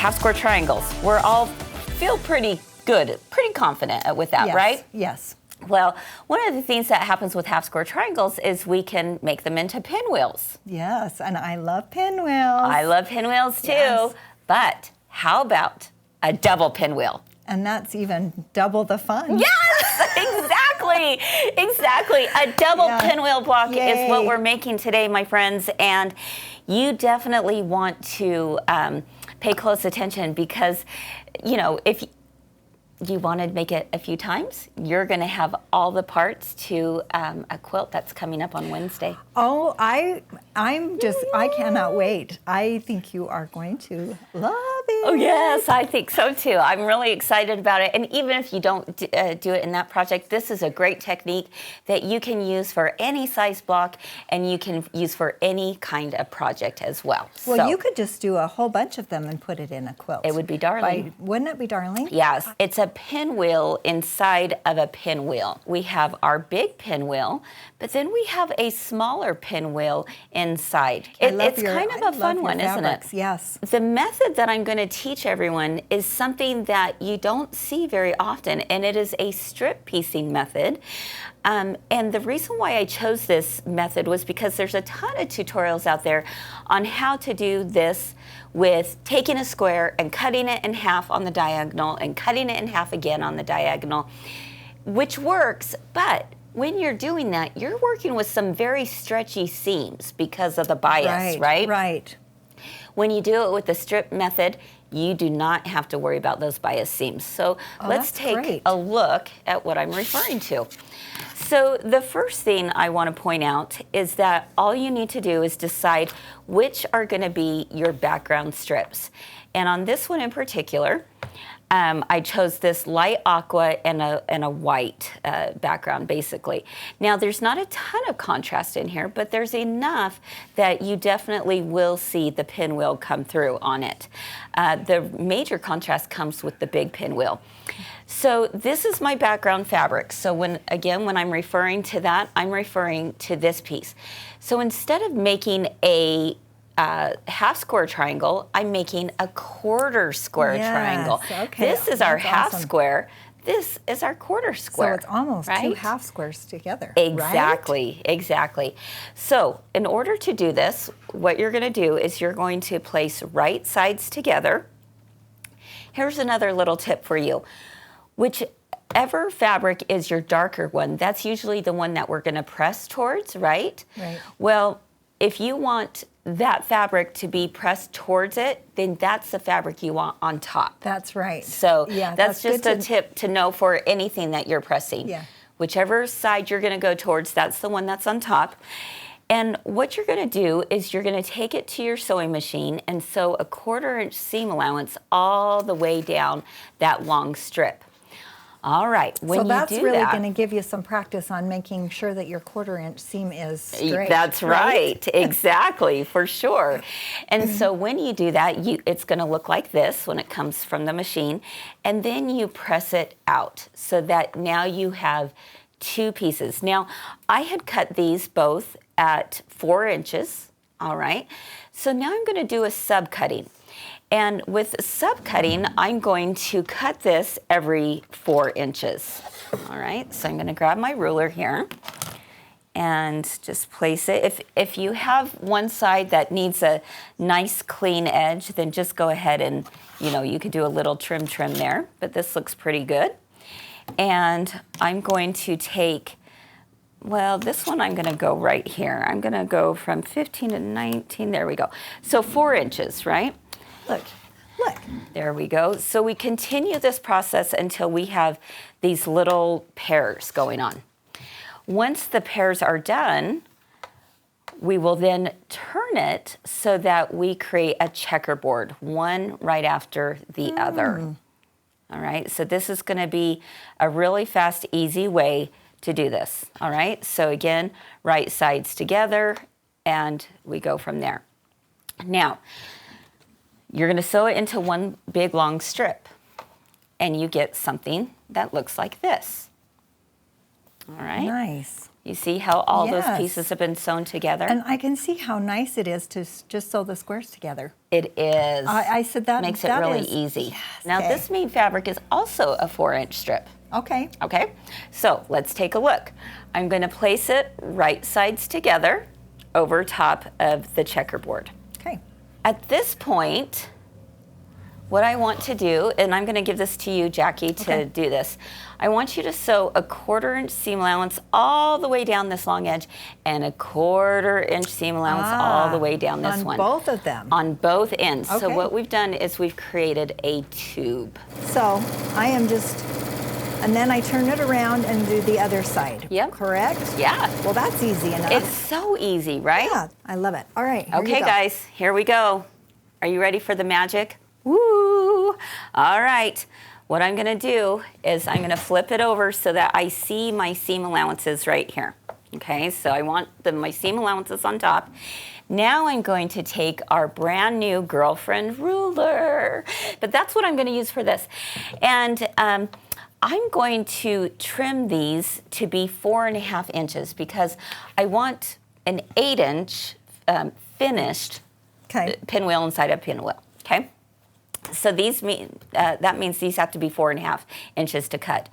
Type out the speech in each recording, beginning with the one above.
half square triangles. We're all feel pretty good, pretty confident with that, yes, right? Yes. Well, one of the things that happens with half square triangles is we can make them into pinwheels. Yes, and I love pinwheels. I love pinwheels too, Yes. but how about a double pinwheel? And that's even double the fun. Yes, exactly, exactly. A double pinwheel block is what we're making today, my friends, and you definitely want to pay close attention because, you know, if you want to make it a few times, you're going to have all the parts to a quilt that's coming up on Wednesday. Oh, I cannot wait. I think you are going to love it. Oh yes, I think so too. I'm really excited about it. And even if you don't do it in that project, this is a great technique that you can use for any size block and you can use for any kind of project as well. Well, so, you could just do a whole bunch of them and put it in a quilt. It would be darling. Wouldn't it be darling? Yes, it's a pinwheel inside of a pinwheel. We have our big pinwheel, but then we have a smaller pinwheel inside. It's kind of a fun one, isn't it? Yes. The method that I'm going to teach everyone is something that you don't see very often, and it is a strip piecing method. And the reason why I chose this method was because there's a ton of tutorials out there on how to do this with taking a square and cutting it in half on the diagonal and cutting it in half again on the diagonal, which works, but when you're doing that, you're working with some very stretchy seams because of the bias, right? Right. When you do it with the strip method, you do not have to worry about those bias seams. So let's take a look at what I'm referring to. So the first thing I want to point out is that all you need to do is decide which are going to be your background strips. And on this one in particular, I chose this light aqua and a white background, basically. Now, there's not a ton of contrast in here, but there's enough that you definitely will see the pinwheel come through on it. The major contrast comes with the big pinwheel. So this is my background fabric. So when I'm referring to that, I'm referring to this piece. So instead of making a half square triangle, I'm making a quarter square triangle. Okay. This is our half square. This is our quarter square. So it's almost two half squares together. Exactly, right? Exactly. So in order to do this, what you're going to do is you're going to place right sides together. Here's another little tip for you. Whichever fabric is your darker one, that's usually the one that we're going to press towards, right? Right. Well, if you want that fabric to be pressed towards it, then that's the fabric you want on top. That's right. So that's just a tip to know for anything that you're pressing. Yeah. Whichever side you're going to go towards, that's the one that's on top. And what you're going to do is you're going to take it to your sewing machine and sew a 1/4 inch seam allowance all the way down that long strip. All right, when you do that... So that's really going to give you some practice on making sure that your 1/4 inch seam is straight. That's right, exactly, for sure. And so when you do that, it's going to look like this when it comes from the machine. And then you press it out so that now you have 2 pieces. Now, I had cut these both at 4 inches, all right? So now I'm going to do a subcutting. And with subcutting, I'm going to cut this every 4 inches. All right, so I'm going to grab my ruler here and just place it. If you have one side that needs a nice clean edge, then just go ahead and, you could do a little trim there, but this looks pretty good. And I'm going to take, this one I'm going to go right here. I'm going to go from 15 to 19, there we go. So 4 inches, right? Look. There we go. So we continue this process until we have these little pairs going on. Once the pairs are done, we will then turn it so that we create a checkerboard, one right after the other. All right, so this is going to be a really fast, easy way to do this. All right, so again, right sides together, and we go from there. Now, you're going to sew it into one big long strip, and you get something that looks like this. All right? Nice. You see how all those Yes. pieces have been sewn together? And I can see how nice it is to just sew the squares together. It is. I said that makes it that really is- easy. Yes, Now okay. this mean fabric is also a 4-inch strip. Okay. Okay, so let's take a look. I'm going to place it right sides together over top of the checkerboard. Okay. At this point, what I want to do, and I'm going to give this to you, Jackie, to Okay. do this. I want you to sew a 1/4-inch seam allowance all the way down this long edge and a 1/4-inch seam allowance all the way down this on one. both of them. On both ends. So Okay. what we've done is we've created a tube. So I am just, and then I turn it around and do the other side. Yep. Correct? Yeah. Well, that's easy enough. It's so easy, right? Yeah, I love it. All right. Here you Okay, go. guys, here we go. Are you ready for the magic? Woo! All right. What I'm going to do is I'm going to flip it over so that I see my seam allowances right here. Okay, so I want my seam allowances on top. Now I'm going to take our brand new girlfriend ruler, but that's what I'm going to use for this. And I'm going to trim these to be 4.5 inches because I want an 8-inch finished Okay. pinwheel inside a pinwheel. Okay. So these mean that means these have to be 4.5 inches to cut.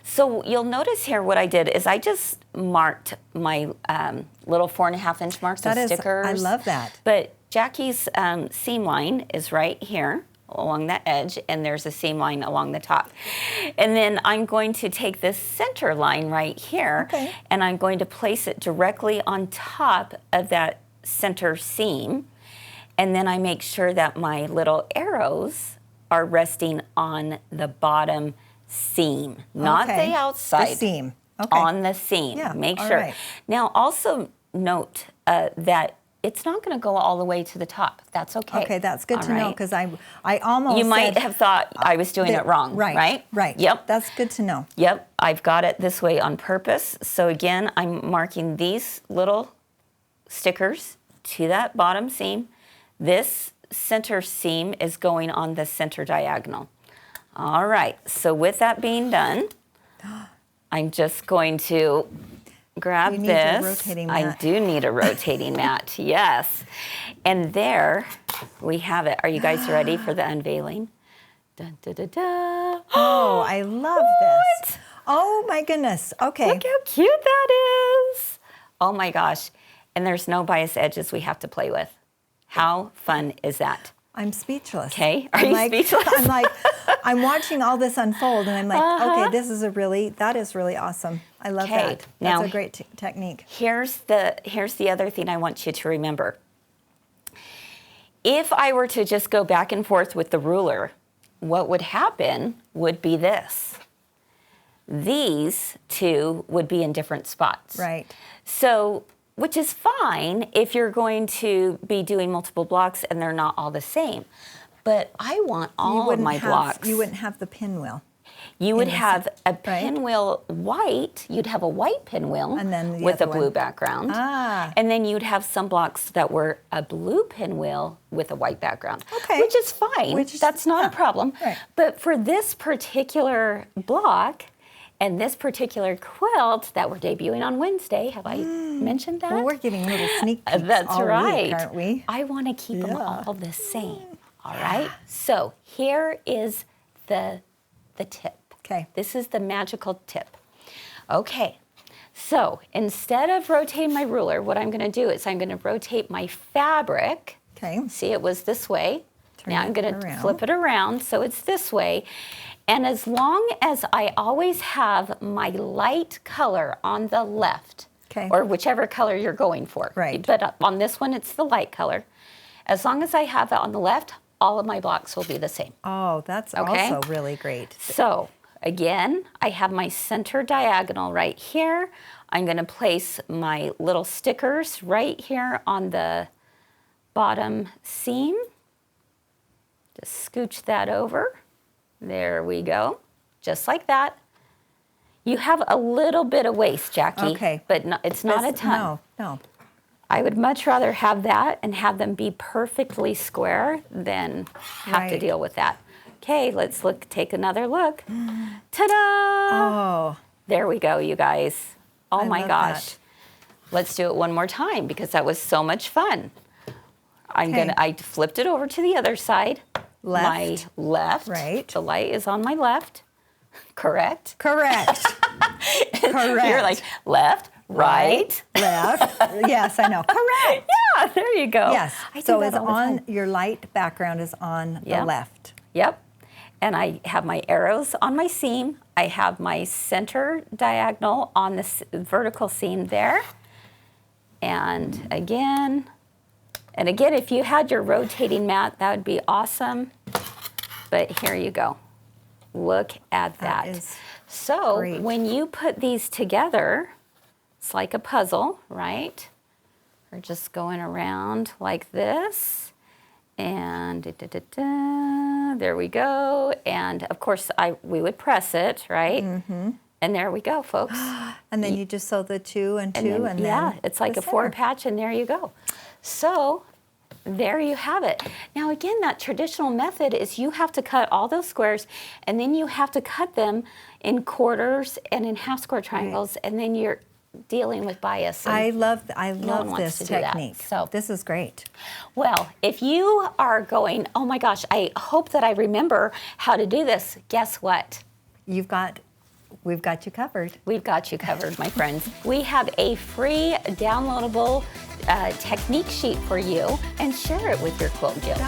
So you'll notice here what I did is I just marked my little 4.5-inch marks That of is, stickers. I love that. But Jackie's seam line is right here along that edge, and there's a seam line along the top. And then I'm going to take this center line right here, Okay. and I'm going to place it directly on top of that center seam. And then I make sure that my little arrows are resting on the bottom seam, not Okay. the outside. The seam. Okay. On the seam. Yeah, Make all sure. right. Now, also note that it's not going to go all the way to the top. That's okay. Okay, that's good All to know right? because I almost You might said have thought I was doing it wrong, Right. right? Right. Yep. That's good to know. Yep, I've got it this way on purpose. So again, I'm marking these little stickers to that bottom seam. This center seam is going on the center diagonal. All right, so with that being done, I'm just going to grab You need your this. rotating I mat. do need a rotating mat, yes. And there we have it. Are you guys ready for the unveiling? Dun, da, da, da. Oh, I love this. Oh my goodness. Okay. Look how cute that is. Oh my gosh. And there's no bias edges we have to play with. How fun is that? I'm speechless. Okay, are I'm you like, speechless? I'm like, I'm watching all this unfold, and I'm like, Uh-huh. okay, that is really awesome. I love Okay, that. That's now- a great technique. Here's the other thing I want you to remember. If I were to just go back and forth with the ruler, what would happen would be this. These two would be in different spots. Right. So, which is fine if you're going to be doing multiple blocks and they're not all the same. But I want all of my blocks. You wouldn't have the pinwheel. You would in the have a right? pinwheel white, you'd have a white pinwheel And then the with a other blue one. background. Ah. And then you'd have some blocks that were a blue pinwheel with a white background. Okay. Which is fine. That's not yeah, a problem. right. But for this particular block and this particular quilt that we're debuting on Wednesday, have I mentioned that? Well, we're giving little sneak peeks That's all right. week, aren't we? I want to keep them Yeah. all the same. All right. So here is the tip. Okay. This is the magical tip. Okay. So instead of rotating my ruler, what I'm going to do is I'm going to rotate my fabric. Okay. See, it was this way. Turn Now I'm it going to around. flip it around so it's this way. And as long as I always have my light color on the left, Okay. or whichever color you're going for. Right. But on this one, it's the light color. As long as I have that on the left, all of my blocks will be the same. Oh, that's Okay. also really great. So again, I have my center diagonal right here. I'm going to place my little stickers right here on the bottom seam. Just scooch that over. There we go. Just like that. You have a little bit of waste, Jackie. Okay. But no, it's not a ton. No. I would much rather have that and have them be perfectly square than have to Right. deal with that. Okay, let's take another look. Ta-da! Oh, There we go, you guys. Oh I my love gosh. that. Let's do it one more time because that was so much fun. Okay. I flipped it over to the other side. My Left. left. Right. The light is on my left. Correct? Correct. Correct. You're like left, right. Left. Yes, I know. Correct. Yeah, there you go. Yes. I do So that it's all the on time. your light background is on Yeah. the left. Yep. And I have my arrows on my seam. I have my center diagonal on the vertical seam there. And again, if you had your rotating mat, that would be awesome. But here you go. Look at that. That is So great. when you put these together, it's like a puzzle, right? We're just going around like this. And there we go. And of course, we would press it, right? Mm-hmm. And there we go, folks. And then you just sew the 2 and 2 and then yeah, it's like the a 4 center. patch, and there you go. So there you have it. Now again, that traditional method is you have to cut all those squares, and then you have to cut them in quarters and in half square triangles, and then you're dealing with bias. And I love one wants this to do that, technique. so. This is great. Well, if you are going, oh my gosh, I hope that I remember how to do this, guess what? We've got you covered. We've got you covered, my friends. We have a free downloadable technique sheet for you, and share it with your quilt guild.